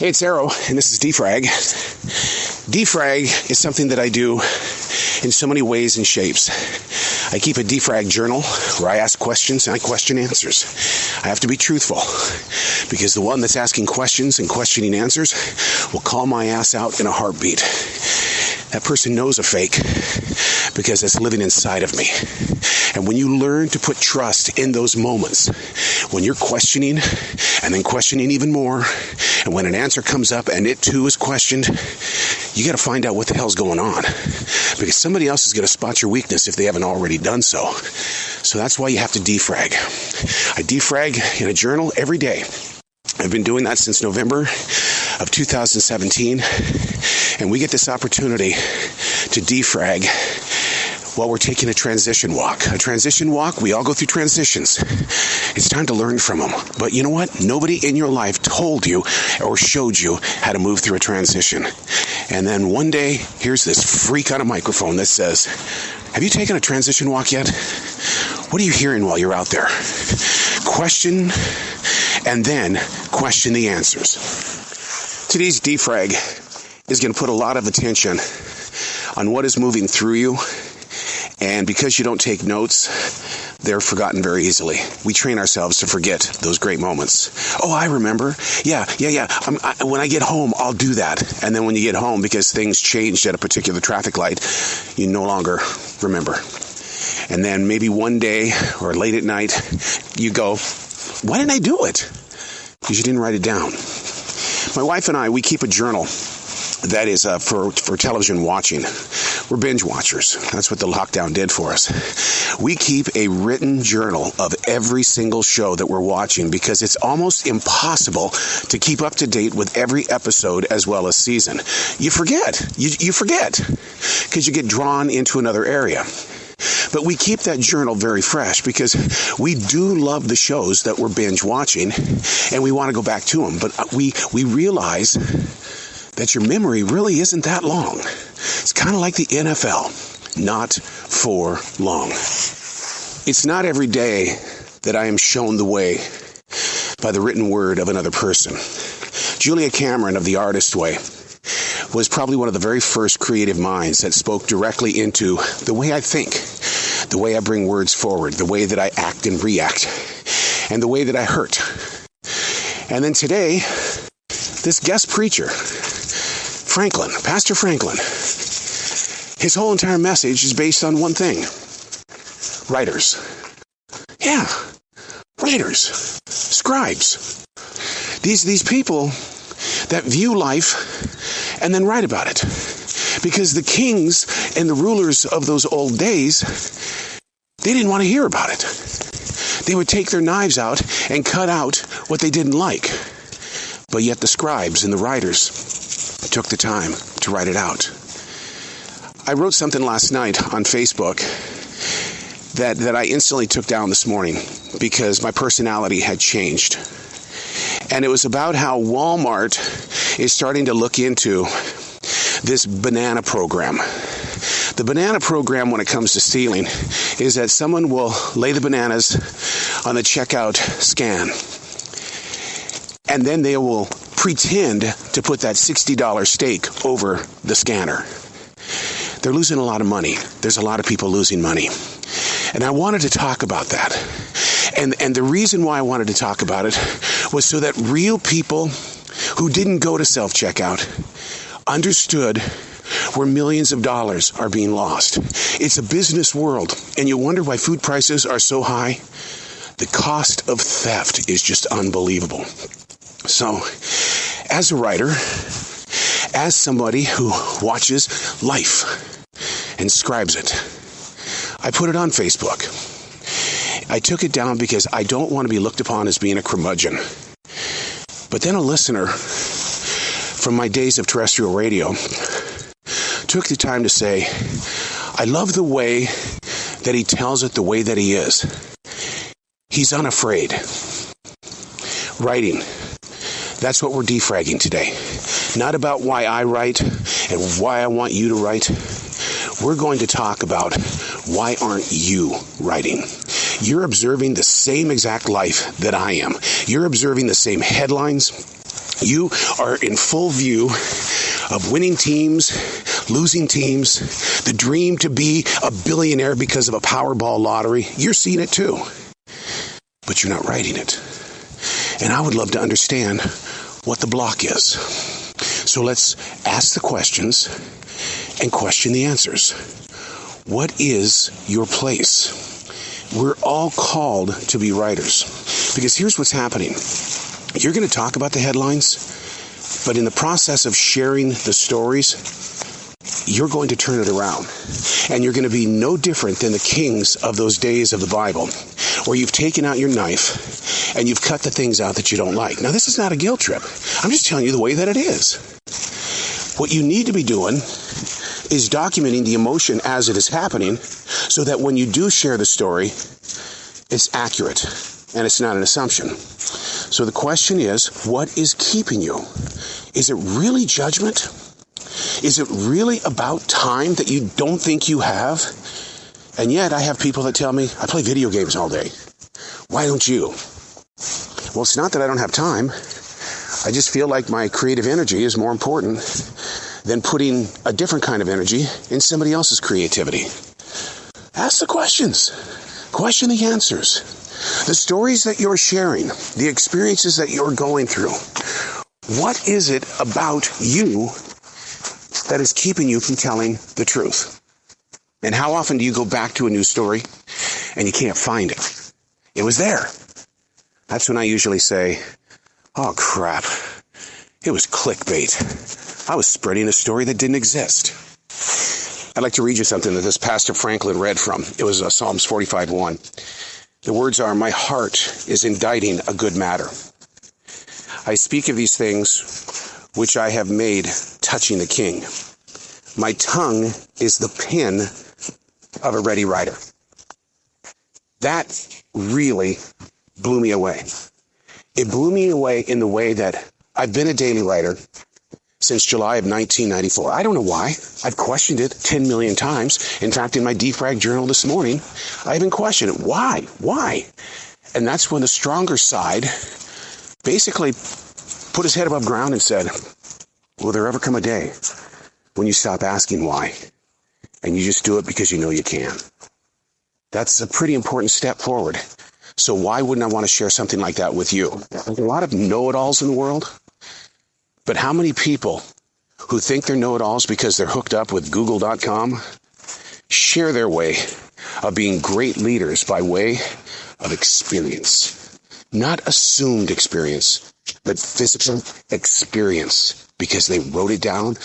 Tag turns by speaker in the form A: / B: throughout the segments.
A: Hey, it's Arrow, and this is Frag. Frag is something that I do in so many ways and shapes. I keep a Frag journal where I ask questions and I question answers. I have to be truthful because the one that's asking questions and questioning answers will call my ass out in a heartbeat. That person knows a fake because it's living inside of me. And when you learn to put trust in those moments, when you're questioning and then questioning even more, and when an answer comes up and it too is questioned, you got to find out what the hell's going on, because somebody else is going to spot your weakness if they haven't already done so. So that's why you have to defrag. I defrag in a journal every day. I've been doing that since November of 2017, and we get this opportunity to defrag while we're taking a transition walk. A transition walk, we all go through transitions. It's time to learn from them. But you know what? Nobody in your life told you or showed you how to move through a transition. And then one day, here's this freak on a microphone that says, "Have you taken a transition walk yet? What are you hearing while you're out there?" Question, and then question the answers. Today's defrag is going to put a lot of attention on what is moving through you. And because you don't take notes, they're forgotten very easily. We train ourselves to forget those great moments. Oh, I remember. Yeah. When I get home, I'll do that. And then when you get home, because things changed at a particular traffic light, you no longer remember. And then maybe one day or late at night, you go, "Why didn't I do it?" Because you didn't write it down. My wife and I, we keep a journal that is for television watching. We're binge watchers. That's what the lockdown did for us. We keep a written journal of every single show that we're watching because it's almost impossible to keep up to date with every episode as well as season. You forget. You forget because you get drawn into another area. But we keep that journal very fresh because we do love the shows that we're binge watching and we want to go back to them. But we realize that your memory really isn't that long. It's kind of like the NFL, not for long. It's not every day that I am shown the way by the written word of another person. Julia Cameron of The Artist Way was probably one of the very first creative minds that spoke directly into the way I think, the way I bring words forward, the way that I act and react, and the way that I hurt. And then today, this guest preacher, Pastor Franklin, his whole entire message is based on one thing: writers. Yeah, writers, scribes. These people that view life and then write about it. Because the kings and the rulers of those old days, they didn't want to hear about it. They would take their knives out and cut out what they didn't like. But yet the scribes and the writers took the time to write it out. I wrote something last night on Facebook that I instantly took down this morning because my personality had changed. And it was about how Walmart is starting to look into this banana program. The banana program, when it comes to stealing, is that someone will lay the bananas on the checkout scan, and then they will pretend to put that $60 steak over the scanner. They're losing a lot of money. There's a lot of people losing money. And I wanted to talk about that. And the reason why I wanted to talk about it was so that real people who didn't go to self-checkout understood where millions of dollars are being lost. It's a business world, and you wonder why food prices are so high. The cost of theft is just unbelievable. So, as a writer, as somebody who watches life and scribes it, I put it on Facebook. I took it down because I don't want to be looked upon as being a curmudgeon. But then a listener from my days of terrestrial radio took the time to say, "I love the way that he tells it the way that he is. He's unafraid." Writing. That's what we're defragging today. Not about why I write and why I want you to write. We're going to talk about why aren't you writing? You're observing the same exact life that I am. You're observing the same headlines, You are in full view of winning teams, losing teams, the dream to be a billionaire because of a Powerball lottery. You're seeing it too, but you're not writing it. And I would love to understand what the block is. So let's ask the questions and question the answers. What is your place? We're all called to be writers. Because here's what's happening. You're going to talk about the headlines, but in the process of sharing the stories, you're going to turn it around. And you're going to be no different than the kings of those days of the Bible, where you've taken out your knife and you've cut the things out that you don't like. Now, this is not a guilt trip. I'm just telling you the way that it is. What you need to be doing is documenting the emotion as it is happening so that when you do share the story, it's accurate and it's not an assumption. So the question is, what is keeping you? Is it really judgment? Is it really about time that you don't think you have? And yet I have people that tell me, I play video games all day. Why don't you? Well, it's not that I don't have time. I just feel like my creative energy is more important than putting a different kind of energy in somebody else's creativity. Ask the questions. Question the answers. The stories that you're sharing, the experiences that you're going through. What is it about you that is keeping you from telling the truth? And how often do you go back to a new story and you can't find it? It was there. That's when I usually say, oh crap, it was clickbait. I was spreading a story that didn't exist. I'd like to read you something that this Pastor Franklin read from. It was Psalms 45:1. The words are, my heart is inditing a good matter. I speak of these things which I have made touching the king. My tongue is the pen of a ready writer. That really blew me away. It blew me away in the way that I've been a daily writer since July of 1994. I don't know why. I've questioned it 10 million times. In fact, in my Frag journal this morning, I even questioned it. Why? Why? And that's when the stronger side basically put his head above ground and said, will there ever come a day when you stop asking why and you just do it because you know you can? That's a pretty important step forward. So why wouldn't I want to share something like that with you? There's a lot of know-it-alls in the world. But how many people who think they're know-it-alls because they're hooked up with Google.com share their way of being great leaders by way of experience? Not assumed experience, but physical experience because they wrote it down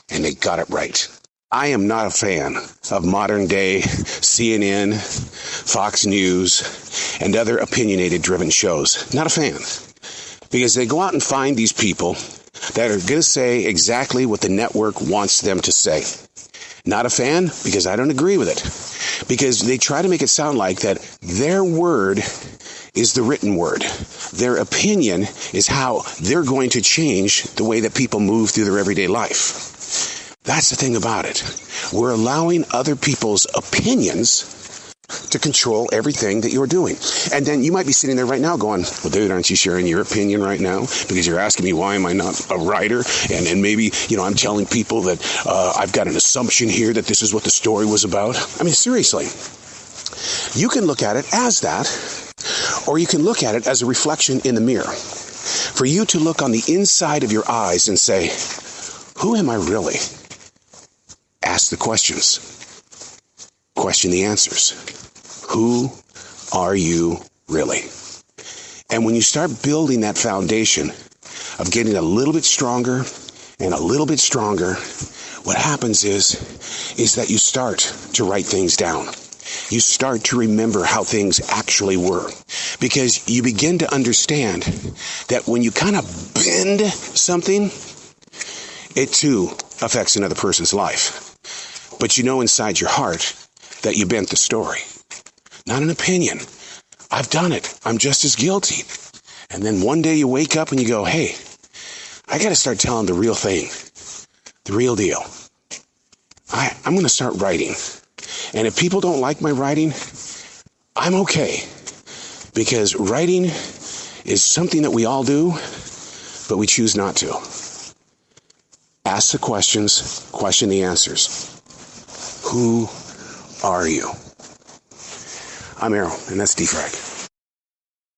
A: and they got it right. I am not a fan of modern day CNN, Fox News, and other opinionated driven shows. Not a fan. Because they go out and find these people that are going to say exactly what the network wants them to say. Not a fan because I don't agree with it. Because they try to make it sound like that their word is the written word. Their opinion is how they're going to change the way that people move through their everyday life. That's the thing about it. We're allowing other people's opinions to control everything that you're doing. And then you might be sitting there right now going, well, dude, aren't you sharing your opinion right now? Because you're asking me why am I not a writer? And then maybe, I'm telling people that I've got an assumption here that this is what the story was about. I mean, seriously. You can look at it as that, or you can look at it as a reflection in the mirror. For you to look on the inside of your eyes and say, who am I really? Ask the questions. Question the answers. Who are you really? And when you start building that foundation of getting a little bit stronger and a little bit stronger, what happens is that you start to write things down. You start to remember how things actually were. Because you begin to understand that when you kind of bend something, it too affects another person's life. But you know inside your heart that you bent the story. Not an opinion. I've done it. I'm just as guilty. And then one day you wake up and you go, hey, I got to start telling the real thing. The real deal. I'm going to start writing. And if people don't like my writing, I'm okay. Because writing is something that we all do. but we choose not to. Ask the questions, question the answers. Who are you? I'm Arrow, and that's Defrag.